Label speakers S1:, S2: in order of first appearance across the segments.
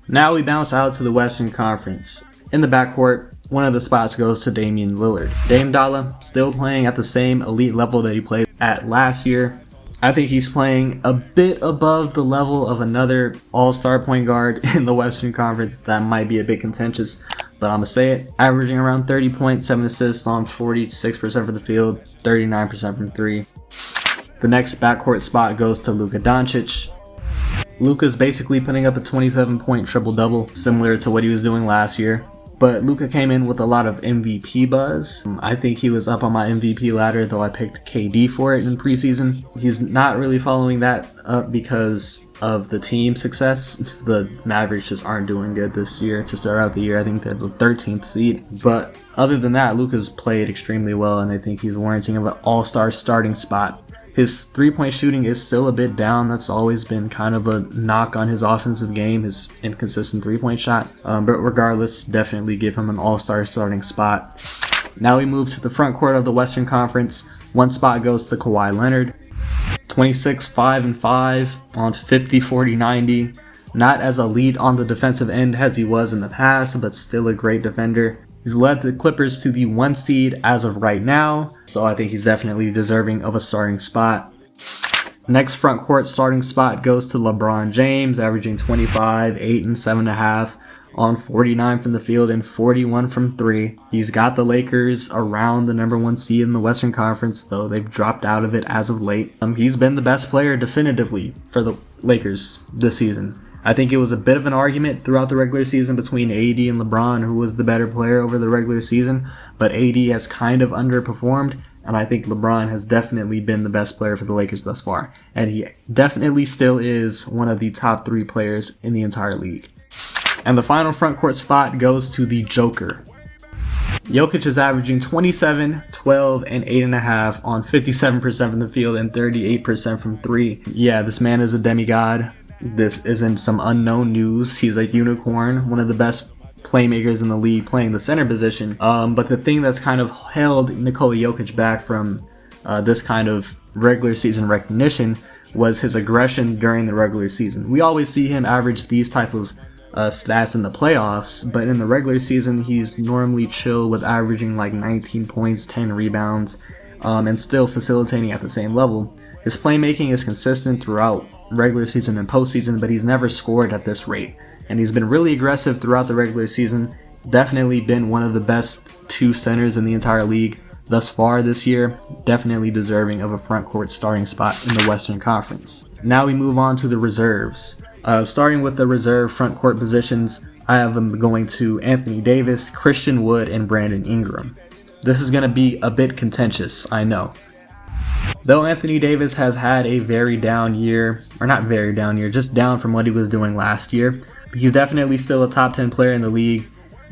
S1: Now we bounce out to the Western Conference. In the backcourt, one of the spots goes to Damian Lillard. Dame Dollar still playing at the same elite level that he played at last year. I think he's playing a bit above the level of another all-star point guard in the Western Conference that might be a bit contentious, but I'm going to say it. Averaging around 30 points, 7 assists on 46% from the field, 39% from 3. The next backcourt spot goes to Luka Doncic. Luka's basically putting up a 27-point triple-double, similar to what he was doing last year. But Luka came in with a lot of MVP buzz. I think he was up on my MVP ladder, though I picked KD for it in preseason. He's not really following that up because of the team success. The Mavericks just aren't doing good this year to start out the year. I think they're the 13th seed. But other than that, Luka's played extremely well, and I think he's warranting of an all-star starting spot. His three-point shooting is still a bit down. That's always been kind of a knock on his offensive game, his inconsistent three-point shot. But regardless, definitely give him an all-star starting spot. Now we move to the front court of the Western Conference. One spot goes to Kawhi Leonard. 26, 5, and 5 on 50, 40, 90. Not as elite on the defensive end as he was in the past, but still a great defender. He's led the Clippers to the 1 seed as of right now, so I think he's definitely deserving of a starting spot. Next front court starting spot goes to LeBron James, averaging 25, 8, and 7.5 on 49 from the field and 41 from 3. He's got the Lakers around the number 1 seed in the Western Conference, though they've dropped out of it as of late. He's been the best player definitively for the Lakers this season. I think it was a bit of an argument throughout the regular season between AD and LeBron who was the better player over the regular season, but AD has kind of underperformed, and I think LeBron has definitely been the best player for the Lakers thus far, and he definitely still is one of the top 3 players in the entire league. And the final front court spot goes to the Joker. Jokic is averaging 27, 12, and 8.5 on 57% from the field and 38% from 3. Yeah, this man is a demigod. This isn't some unknown news. He's a unicorn, one of the best playmakers in the league playing the center position. But the thing that's kind of held Nikola Jokic back from this kind of regular season recognition was his aggression during the regular season. We always see him average these type of stats in the playoffs, but in the regular season he's normally chill with averaging like 19 points, 10 rebounds, and still facilitating at the same level. His playmaking is consistent throughout regular season and postseason, but he's never scored at this rate. And he's been really aggressive throughout the regular season. Definitely been one of the best 2 centers in the entire league thus far this year. Definitely deserving of a front court starting spot in the Western Conference. Now we move on to the reserves. Starting with the reserve front court positions, I have them going to Anthony Davis, Christian Wood, and Brandon Ingram. This is going to be a bit contentious, I know. Though Anthony Davis has had a very down year, or not very down year, just down from what he was doing last year, he's definitely still a top 10 player in the league,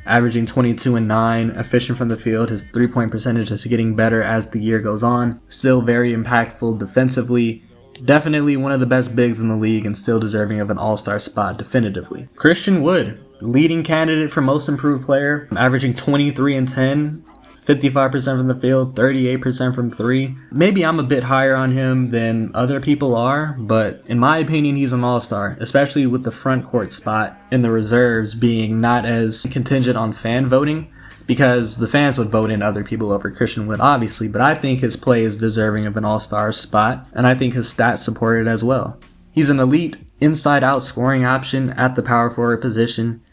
S1: averaging 22 and 9, efficient from the field. His 3-point percentage is getting better as the year goes on. Still very impactful defensively. Definitely one of the best bigs in the league and still deserving of an all-star spot definitively. Christian Wood, leading candidate for most improved player, averaging 23 and 10. 55% from the field, 38% from 3. Maybe I'm a bit higher on him than other people are, but in my opinion, he's an all-star, especially with the front court spot in the reserves being not as contingent on fan voting, because the fans would vote in other people over Christian Wood, obviously, but I think his play is deserving of an all-star spot, and I think his stats support it as well. He's an elite inside-out scoring option at the power forward position.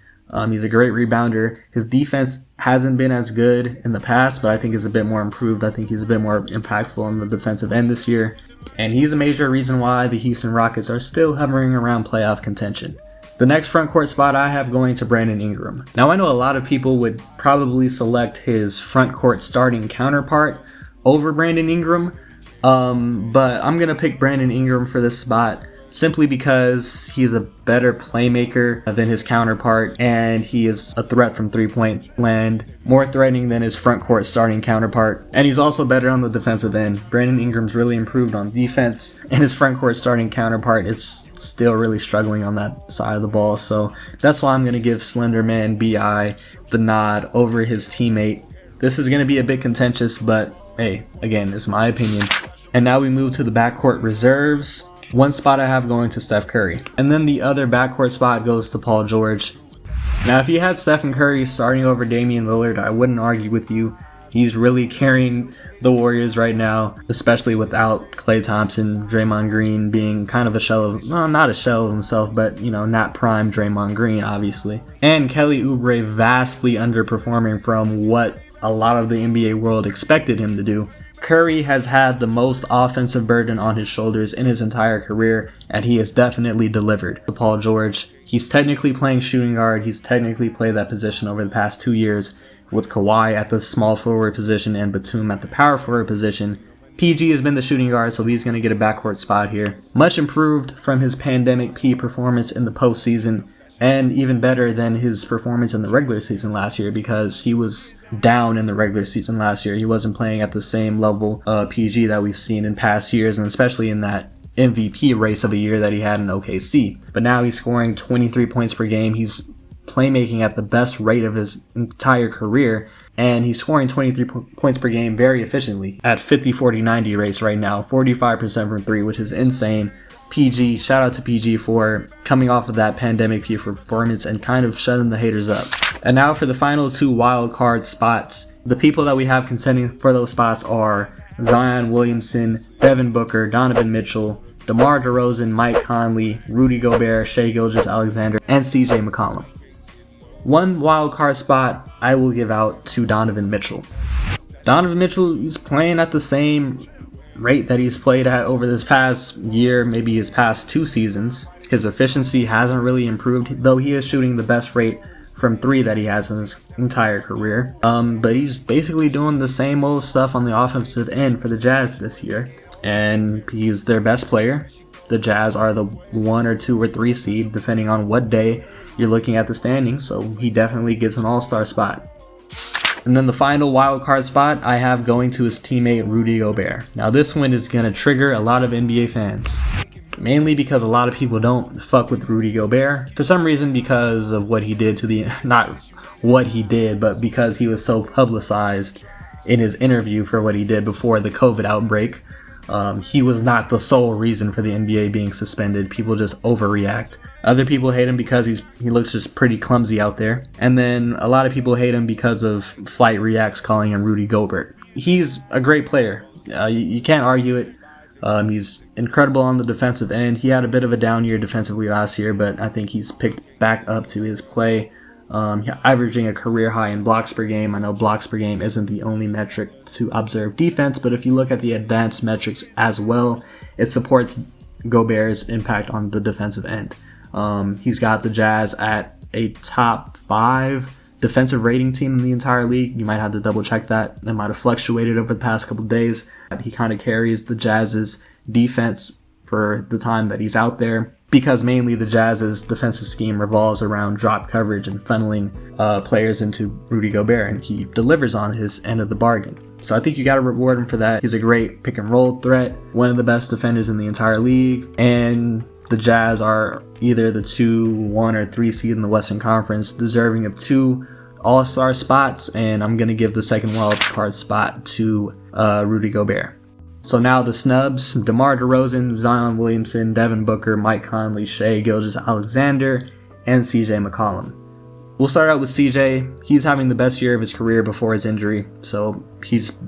S1: He's a great rebounder. His defense hasn't been as good in the past, but I think is a bit more improved. I think he's a bit more impactful on the defensive end this year. And he's a major reason why the Houston Rockets are still hovering around playoff contention. The next front court spot I have going to Brandon Ingram. Now I know a lot of people would probably select his front court starting counterpart over Brandon Ingram, but I'm going to pick Brandon Ingram for this spot. Simply because he's a better playmaker than his counterpart, and he is a threat from three-point land, more threatening than his front court starting counterpart, and he's also better on the defensive end. Brandon Ingram's really improved on defense, and his front court starting counterpart is still really struggling on that side of the ball, so that's why I'm going to give Slenderman B.I. the nod over his teammate. This is going to be a bit contentious, but hey, again, it's my opinion. And now we move to the backcourt reserves. One spot I have going to Steph Curry. And then the other backcourt spot goes to Paul George. Now, if you had Stephen Curry starting over Damian Lillard, I wouldn't argue with you. He's really carrying the Warriors right now, especially without Klay Thompson, Draymond Green being kind of a shell of, well, not a shell of himself, but, not prime Draymond Green, obviously. And Kelly Oubre vastly underperforming from what a lot of the NBA world expected him to do. Curry has had the most offensive burden on his shoulders in his entire career, and he has definitely delivered. Paul George, he's technically playing shooting guard. He's technically played that position over the past 2 years, with Kawhi at the small forward position and Batum at the power forward position. PG has been the shooting guard, so he's going to get a backcourt spot here. Much improved from his pandemic P performance in the postseason, and even better than his performance in the regular season last year, because he was down in the regular season last year. He wasn't playing at the same level of PG that we've seen in past years, and especially in that MVP race of the year that he had in OKC. But now he's scoring 23 points per game. He's playmaking at the best rate of his entire career, and he's scoring 23 points per game very efficiently at 50-40-90 race right now, 45% from three, which is insane. PG, shout out to PG for coming off of that pandemic P performance and kind of shutting the haters up. And now for the final two wild card spots. The people that we have contending for those spots are Zion Williamson, Devin Booker, Donovan Mitchell, DeMar DeRozan, Mike Conley, Rudy Gobert, Shai Gilgeous-Alexander, and CJ McCollum. One wild card spot I will give out to Donovan Mitchell. Donovan Mitchell is playing at the same rate that he's played at over this past year, maybe his past 2 seasons. His efficiency hasn't really improved, though he is shooting the best rate from three that he has in his entire career. But he's basically doing the same old stuff on the offensive end for the Jazz this year, and he's their best player. The Jazz are the 1 or 2 or 3 seed, depending on what day you're looking at the standings, so he definitely gets an all-star spot. And then the final wild card spot I have going to his teammate Rudy Gobert. Now this one is going to trigger a lot of NBA fans, mainly because a lot of people don't fuck with Rudy Gobert for some reason, because of what he did to the, not what he did, but because he was so publicized in his interview for what he did before the COVID outbreak. He was not the sole reason for the NBA being suspended. People just overreact. Other people hate him because he looks just pretty clumsy out there. And then a lot of people hate him because of Flight Reacts calling him Rudy Gobert. He's a great player. You can't argue it. He's incredible on the defensive end. He had a bit of a down year defensively last year, but I think he's picked back up to his play. Averaging a career high in blocks per game. I know blocks per game isn't the only metric to observe defense, but if you look at the advanced metrics as well, it supports Gobert's impact on the defensive end. He's got the Jazz at a top 5 defensive rating team in the entire league. You might have to double check that. It might have fluctuated over the past couple of days. He kind of carries the Jazz's defense for the time that he's out there, because mainly the Jazz's defensive scheme revolves around drop coverage and funneling players into Rudy Gobert, and he delivers on his end of the bargain. So I think you got to reward him for that. He's a great pick and roll threat, one of the best defenders in the entire league, and the Jazz are either the 2, 1, or 3 seed in the Western Conference, deserving of 2 all-star spots, and I'm going to give the second wild card spot to Rudy Gobert. So now the snubs: DeMar DeRozan, Zion Williamson, Devin Booker, Mike Conley, Shai Gilgeous-Alexander, and CJ McCollum. We'll start out with CJ. He's having the best year of his career before his injury, so he's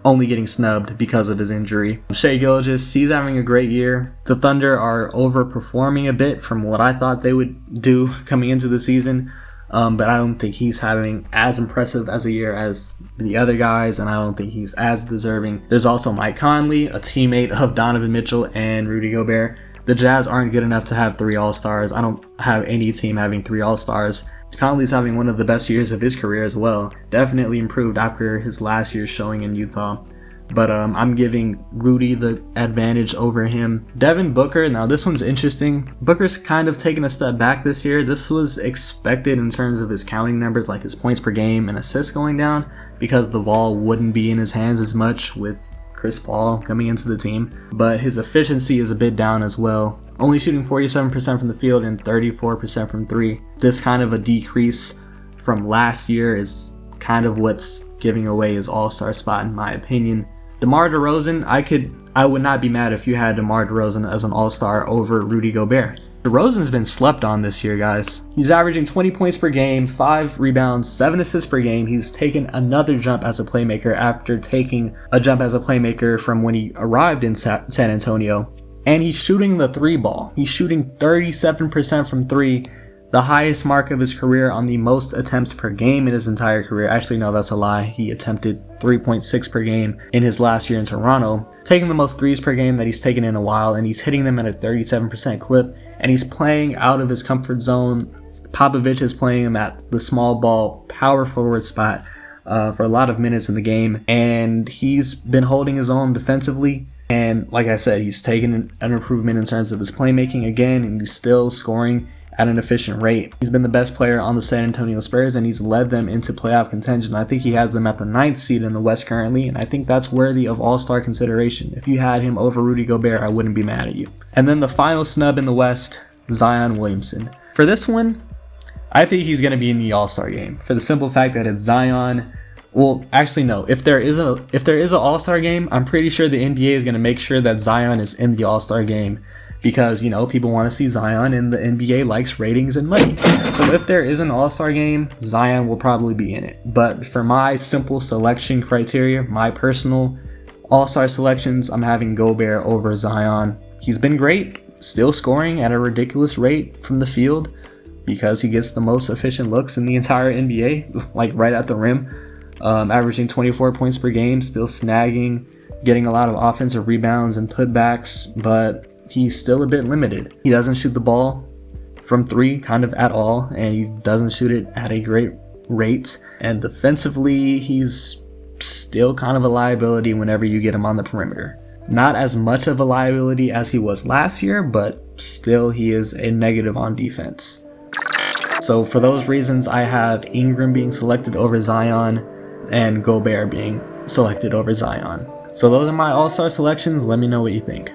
S1: only getting snubbed because of his injury. Shai Gilgeous, he's having a great year. The Thunder are overperforming a bit from what I thought they would do coming into the season. But I don't think he's having as impressive as a year as the other guys, and I don't think he's as deserving. There's also Mike Conley, a teammate of Donovan Mitchell and Rudy Gobert. The Jazz aren't good enough to have 3 All-Stars. I don't have any team having 3 All-Stars. Conley's having one of the best years of his career as well. Definitely improved after his last year's showing in Utah. But I'm giving Rudy the advantage over him. Devin Booker, now this one's interesting. Booker's kind of taken a step back this year. This was expected in terms of his counting numbers, like his points per game and assists going down, because the ball wouldn't be in his hands as much with Chris Paul coming into the team. But his efficiency is a bit down as well. Only shooting 47% from the field and 34% from 3. This kind of a decrease from last year is kind of what's giving away his all-star spot, in my opinion. DeMar DeRozan, I would not be mad if you had DeMar DeRozan as an all-star over Rudy Gobert. DeRozan's been slept on this year, guys. He's averaging 20 points per game, 5 rebounds, 7 assists per game. He's taken another jump as a playmaker after taking a jump as a playmaker from when he arrived in San Antonio. And he's shooting the 3 ball. He's shooting 37% from 3, the highest mark of his career on the most attempts per game in his entire career. Actually, no, that's a lie. He attempted 3.6 per game in his last year in Toronto, taking the most threes per game that he's taken in a while, and he's hitting them at a 37% clip, and he's playing out of his comfort zone. Popovich is playing him at the small ball power forward spot for a lot of minutes in the game, and he's been holding his own defensively. And like I said, he's taken an improvement in terms of his playmaking again, and he's still scoring at an efficient rate. He's been the best player on the San Antonio Spurs, and he's led them into playoff contention. I think he has them at the 9th seed in the West currently, and I think that's worthy of all-star consideration. If you had him over Rudy Gobert, I wouldn't be mad at you. And then the final snub in the West, Zion Williamson. For this one, I think he's going to be in the all-star game for the simple fact that it's Zion. Well, actually, no. If there is an all-star game, I'm pretty sure the NBA is going to make sure that Zion is in the all-star game, because, you know, people want to see Zion, and the NBA likes ratings and money. So if there is an all-star game, Zion will probably be in it. But for my simple selection criteria, my personal all-star selections, I'm having Gobert over Zion. He's been great, still scoring at a ridiculous rate from the field because he gets the most efficient looks in the entire NBA, like right at the rim, averaging 24 points per game, still snagging, getting a lot of offensive rebounds and putbacks, but he's still a bit limited. He doesn't shoot the ball from 3 kind of at all, and he doesn't shoot it at a great rate. And defensively, he's still kind of a liability whenever you get him on the perimeter. Not as much of a liability as he was last year, but still he is a negative on defense. So for those reasons, I have Ingram being selected over Zion and Gobert being selected over Zion. So those are my all-star selections. Let me know what you think.